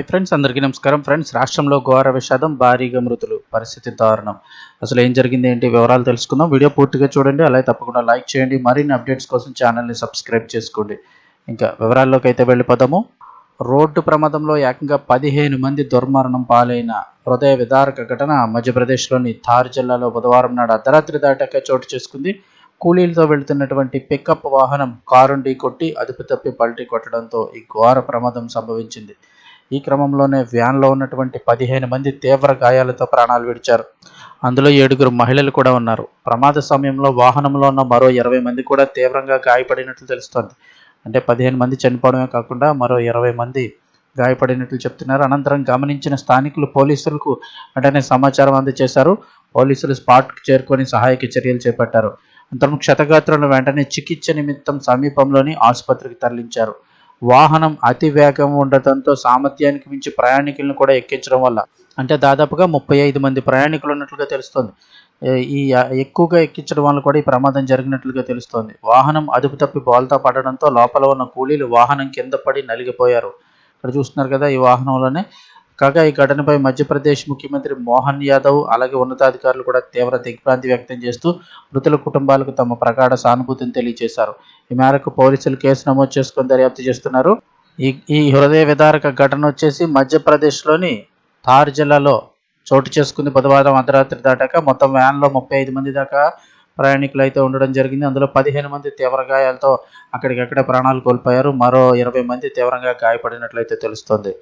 Friends అందరికీ నమస్కారం. Friends, రాష్ట్రంలో ఘోర విషాదం, భారీగా మృతులు, పరిస్థితి దారుణం. అసలు ఏం జరిగింది ఏంటి వివరాలు తెలుసుకుందాం. వీడియో పూర్తిగా చూడండి, అలాగే తప్పకుండా లైక్ చేయండి. మరిన్ని అప్డేట్స్ కోసం ఛానల్ని సబ్స్క్రైబ్ చేసుకోండి. ఇంకా వివరాల్లోకి అయితే వెళ్ళిపోదాము. రోడ్డు ప్రమాదంలో ఏకంగా 15 మంది దుర్మరణం పాలైన హృదయ విదారక ఘటన మధ్యప్రదేశ్లోని థార్ జిల్లాలో బుధవారం నాడు అర్ధరాత్రి దాటాక చోటు చేసుకుంది. కూలీలతో వెళుతున్నటువంటి పికప్ వాహనం కారును ఢీకొట్టి అదుపు తప్పి పల్టీ కొట్టడంతో ఈ ఘోర ప్రమాదం సంభవించింది. ఈ క్రమంలోనే వ్యాన్లో ఉన్నటువంటి 15 మంది తీవ్ర గాయాలతో ప్రాణాలు విడిచారు. అందులో 7 మహిళలు కూడా ఉన్నారు. ప్రమాద సమయంలో వాహనంలో ఉన్న మరో 20 మంది కూడా తీవ్రంగా గాయపడినట్లు తెలుస్తోంది. అంటే 15 మంది చనిపోవడమే కాకుండా మరో 20 మంది గాయపడినట్లు చెప్తున్నారు. అనంతరం గమనించిన స్థానికులు పోలీసులకు వెంటనే సమాచారం అందజేశారు. పోలీసులు స్పాట్కు చేరుకొని సహాయక చర్యలు చేపట్టారు. అనంతరం క్షతగాత్రులను వెంటనే చికిత్స నిమిత్తం సమీపంలోని ఆసుపత్రికి తరలించారు. వాహనం అతి వేగం ఉండటంతో సామర్థ్యానికి మించి ప్రయాణికులను కూడా ఎక్కించడం వల్ల అంటే దాదాపుగా 35 మంది ప్రయాణికులు ఉన్నట్లుగా తెలుస్తోంది. ఈ ఎక్కువగా ఎక్కించడం వల్ల కూడా ఈ ప్రమాదం జరిగినట్లుగా తెలుస్తోంది. వాహనం అదుపు తప్పి బోల్తా పడడంతో లోపల ఉన్న కూలీలు వాహనం కింద పడి నలిగిపోయారు. ఇక్కడ చూస్తున్నారు కదా, ఈ వాహనంలోనే. కాగా ఈ ఘటనపై మధ్యప్రదేశ్ ముఖ్యమంత్రి మోహన్ యాదవ్ అలాగే ఉన్నతాధికారులు కూడా తీవ్ర దిగ్భ్రాంతి వ్యక్తం చేస్తూ మృతుల కుటుంబాలకు తమ ప్రగాఢ సానుభూతిని తెలియజేశారు. ఈ మేరకు పోలీసులు కేసు నమోదు చేసుకొని దర్యాప్తు చేస్తున్నారు. ఈ హృదయ విదారక ఘటన వచ్చేసి మధ్యప్రదేశ్లోని థార్ జిల్లాలో చోటు చేసుకుంది. బుధవారం అర్ధరాత్రి దాటాక మొత్తం వ్యాన్లో 35 మంది దాకా ప్రయాణికులు అయితే ఉండడం జరిగింది. అందులో 15 మంది తీవ్ర గాయాలతో అక్కడికక్కడే ప్రాణాలు కోల్పోయారు. మరో 20 మంది తీవ్రంగా గాయపడినట్లయితే తెలుస్తోంది.